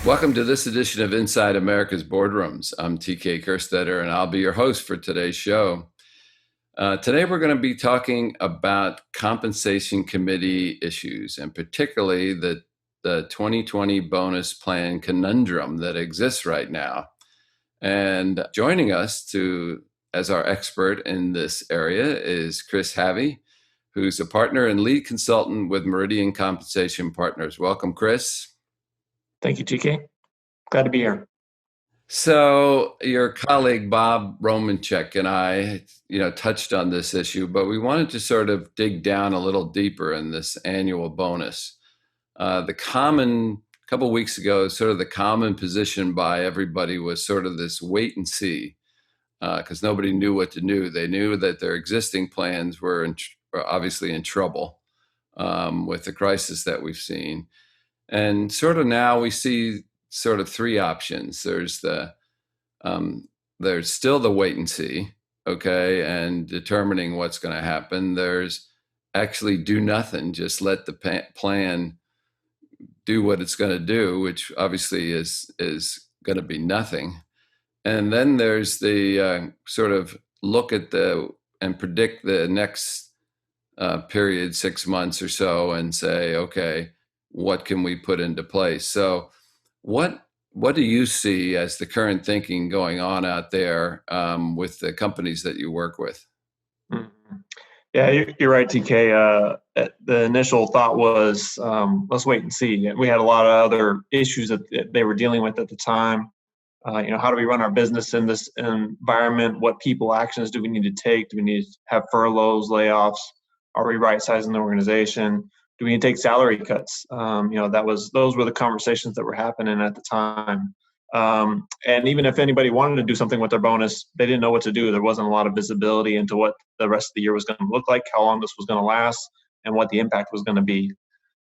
Welcome to this edition of Inside America's Boardrooms. I'm TK Kerstetter, and I'll be your host for today's show. Today, we're going to be talking about compensation committee issues, and particularly the 2020 bonus plan conundrum that exists right now. And joining us as our expert in this area is Chris Havey, who's a partner and lead consultant with Meridian Compensation Partners. Welcome, Chris. Thank you, TK. Glad to be here. So your colleague Bob Romanchek and I, touched on this issue, but we wanted to sort of dig down a little deeper in this annual bonus. A couple of weeks ago, sort of the common position by everybody was sort of this wait and see, because nobody knew what to do. They knew that their existing plans were obviously in trouble with the crisis that we've seen. And sort of now we see sort of three options. There's still the wait and see, okay, and determining what's going to happen. There's actually do nothing, just let the plan do what it's going to do, which obviously is going to be nothing. And then there's the sort of look at and predict the next period, 6 months or so, and say, okay, what can we put into place? So what do you see as the current thinking going on out there with the companies that you work with? Yeah, you're right, TK. The initial thought was, let's wait and see. We had a lot of other issues that they were dealing with at the time. How do we run our business in this environment? What people actions do we need to take? Do we need to have furloughs, layoffs? Are we right-sizing the organization? Do we need to take salary cuts? Those were the conversations that were happening at the time. And even if anybody wanted to do something with their bonus, they didn't know what to do. There wasn't a lot of visibility into what the rest of the year was going to look like, how long this was going to last, and what the impact was going to be.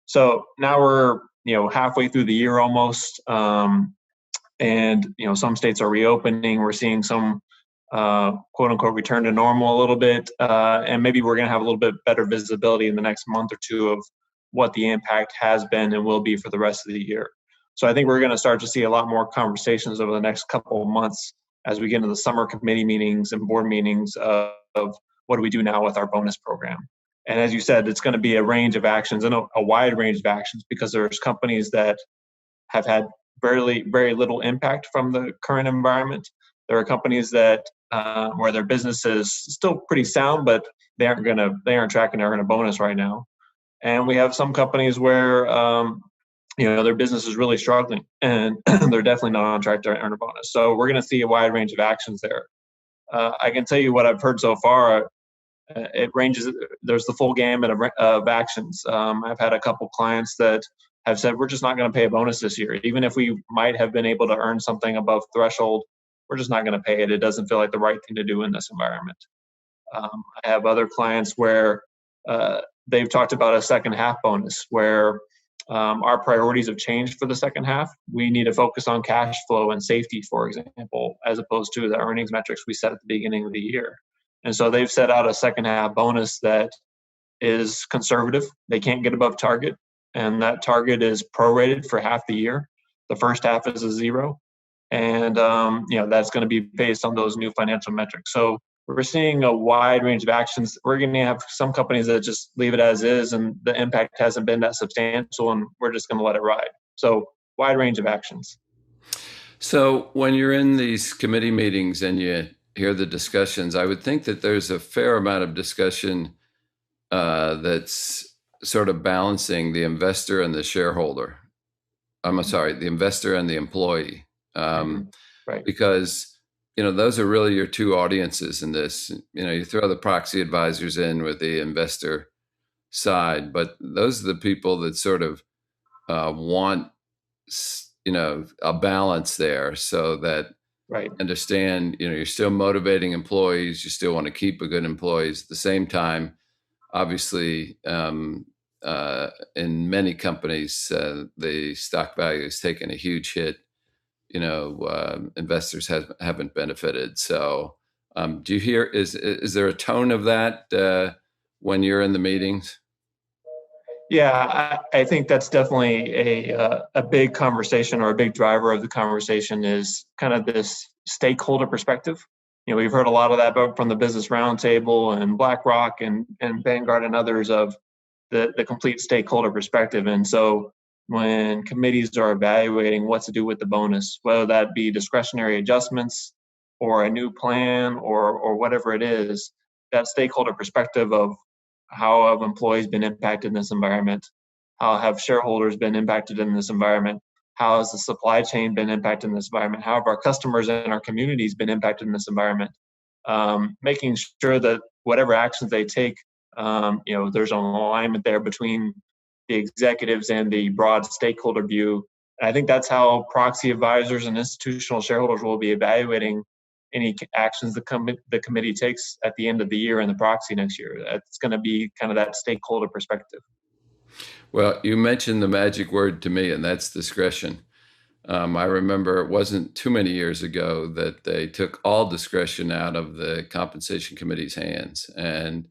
So now we're halfway through the year almost, and some states are reopening. We're seeing some quote unquote return to normal a little bit, and maybe we're going to have a little bit better visibility in the next month or two of what the impact has been and will be for the rest of the year. So I think we're going to start to see a lot more conversations over the next couple of months as we get into the summer committee meetings and board meetings of what do we do now with our bonus program. And as you said, it's going to be a range of actions and a wide range of actions, because there's companies that have had very little impact from the current environment. There are companies that where their business is still pretty sound, but they aren't tracking to earn a bonus right now. And we have some companies where their business is really struggling, and they're definitely not on track to earn a bonus. So we're going to see a wide range of actions there. I can tell you what I've heard so far. It ranges. There's the full gamut of actions. I've had a couple clients that have said, we're just not going to pay a bonus this year. Even if we might have been able to earn something above threshold, we're just not going to pay it. It doesn't feel like the right thing to do in this environment. I have other clients where they've talked about a second half bonus, where our priorities have changed for the second half. We need to focus on cash flow and safety, for example, as opposed to the earnings metrics we set at the beginning of the year. And so they've set out a second half bonus that is conservative. They can't get above target, and that target is prorated for half the year. The first half is a zero, and that's going to be based on those new financial metrics. So we're seeing a wide range of actions. We're going to have some companies that just leave it as is, and the impact hasn't been that substantial, and we're just going to let it ride. So wide range of actions. So when you're in these committee meetings and you hear the discussions, I would think that there's a fair amount of discussion that's sort of balancing the investor and the shareholder. The investor and the employee. Right. Because those are really your two audiences in this. You throw the proxy advisors in with the investor side, but those are the people that sort of want, a balance there, so that right. Understand, you're still motivating employees. You still want to keep a good employees. At the same time, obviously, in many companies, the stock value has taken a huge hit. Investors haven't benefited. So do you hear, is there a tone of that when you're in the meetings? Yeah, I think that's definitely a big conversation, or a big driver of the conversation, is kind of this stakeholder perspective. We've heard a lot of that from the Business Roundtable and BlackRock and Vanguard and others, of the complete stakeholder perspective. And so when committees are evaluating what to do with the bonus, whether that be discretionary adjustments or a new plan, or whatever it is, that stakeholder perspective of how have employees been impacted in this environment? How have shareholders been impacted in this environment? How has the supply chain been impacted in this environment? How have our customers and our communities been impacted in this environment? Making sure that whatever actions they take, there's an alignment there between the executives and the broad stakeholder view. And I think that's how proxy advisors and institutional shareholders will be evaluating any actions the committee takes at the end of the year in the proxy next year. That's going to be kind of that stakeholder perspective. Well, you mentioned the magic word to me, and that's discretion. I remember it wasn't too many years ago that they took all discretion out of the compensation committee's hands. And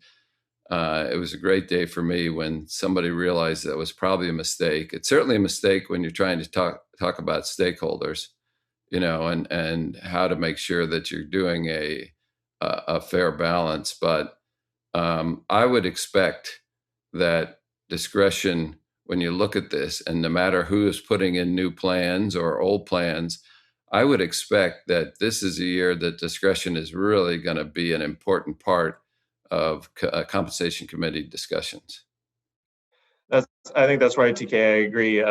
it was a great day for me when somebody realized that was probably a mistake. It's certainly a mistake when you're trying to talk about stakeholders, and how to make sure that you're doing a fair balance. But I would expect that discretion, when you look at this, and no matter who is putting in new plans or old plans, I would expect that this is a year that discretion is really going to be an important part of compensation committee discussions. I think that's right, TK. I agree.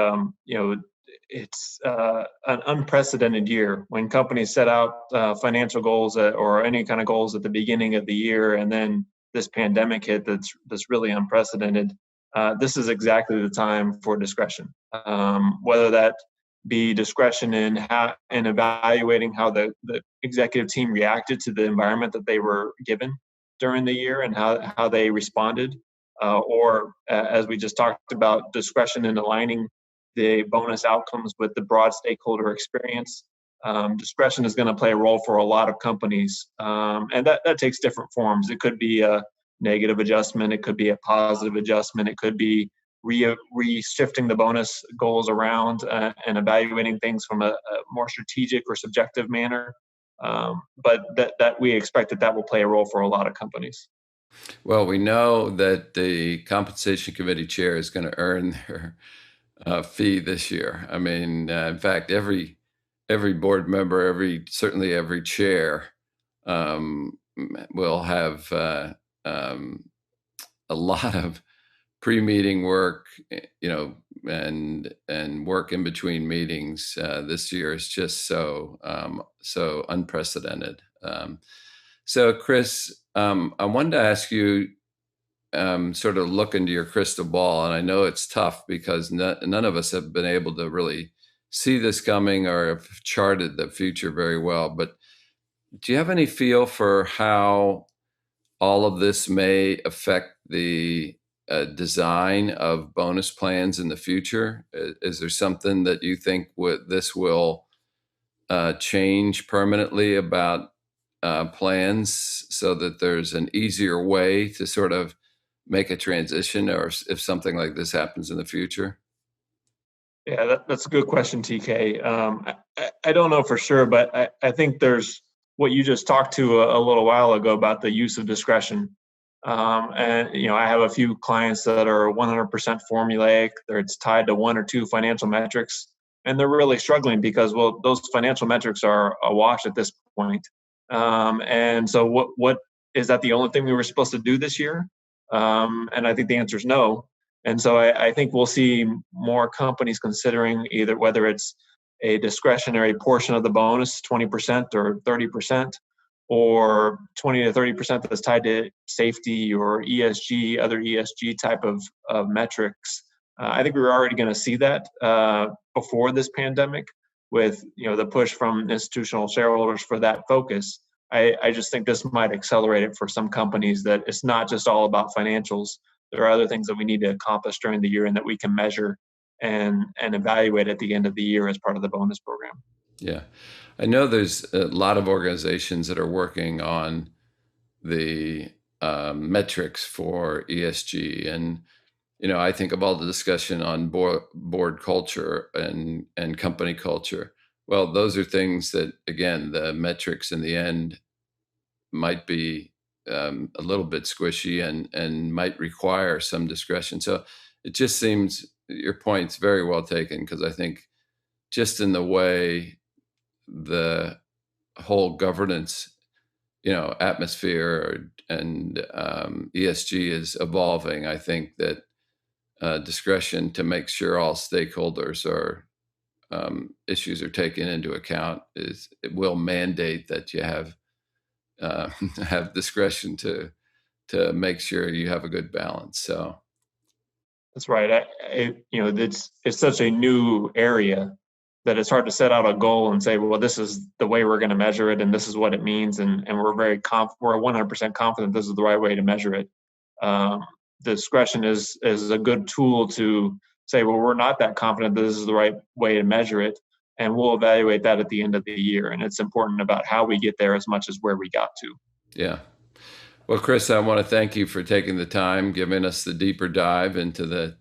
It's an unprecedented year when companies set out financial goals or any kind of goals at the beginning of the year, and then this pandemic hit that's really unprecedented. This is exactly the time for discretion, whether that be discretion in evaluating how the executive team reacted to the environment that they were given during the year, and how they responded, or as we just talked about, discretion in aligning the bonus outcomes with the broad stakeholder experience. Discretion is going to play a role for a lot of companies, and that takes different forms. It could be a negative adjustment, it could be a positive adjustment, it could be re-shifting the bonus goals around, and evaluating things from a more strategic or subjective manner. But that we expect that will play a role for a lot of companies. Well, we know that the compensation committee chair is going to earn their fee this year. I mean, in fact, every board member, certainly every chair, um, will have a lot of pre-meeting work, and work in between meetings. This year is just so unprecedented. So, Chris, I wanted to ask you, sort of look into your crystal ball, and I know it's tough because none of us have been able to really see this coming or have charted the future very well. But do you have any feel for how all of this may affect the design of bonus plans in the future? Is there something that you think this will change permanently about plans, so that there's an easier way to sort of make a transition, or if something like this happens in the future? Yeah, that's a good question, TK. I don't know for sure, but I think there's what you just talked to a little while ago about the use of discretion. And I have a few clients that are 100% formulaic. It's tied to one or two financial metrics, and they're really struggling because, well, those financial metrics are awash at this point. And so, what is that the only thing we were supposed to do this year? And I think the answer is no. And so I think we'll see more companies considering either whether it's a discretionary portion of the bonus, 20% or 30%, or 20 to 30% that's tied to safety or ESG, other ESG type of metrics. I think we were already going to see that before this pandemic, with the push from institutional shareholders for that focus. I just think this might accelerate it for some companies, that it's not just all about financials. There are other things that we need to accomplish during the year and that we can measure and evaluate at the end of the year as part of the bonus program. Yeah. I know there's a lot of organizations that are working on the metrics for ESG. And I think of all the discussion on board culture and company culture. Well, those are things that, again, the metrics in the end might be a little bit squishy and might require some discretion. So it just seems your point's very well taken, because I think just in the way the whole governance, atmosphere and ESG is evolving, I think that discretion to make sure all stakeholders are issues are taken into account it will mandate that you have have discretion to make sure you have a good balance. So That's right. It's such a new area that it's hard to set out a goal and say, well, this is the way we're going to measure it, and this is what it means, and we're 100% confident this is the right way to measure it. Um, Discretion is a good tool to say, well, we're not that confident that this is the right way to measure it, and we'll evaluate that at the end of the year. And it's important about how we get there as much as where we got to. yeah. Well, Chris, I want to thank you for taking the time, giving us the deeper dive into the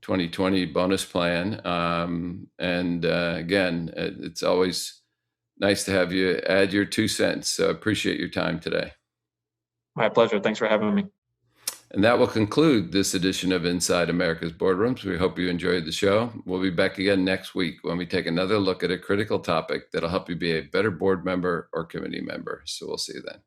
2020 bonus plan. And again, it's always nice to have you add your 2 cents. So appreciate your time today. My pleasure. Thanks for having me. And that will conclude this edition of Inside America's Boardrooms. We hope you enjoyed the show. We'll be back again next week when we take another look at a critical topic that'll help you be a better board member or committee member. So we'll see you then.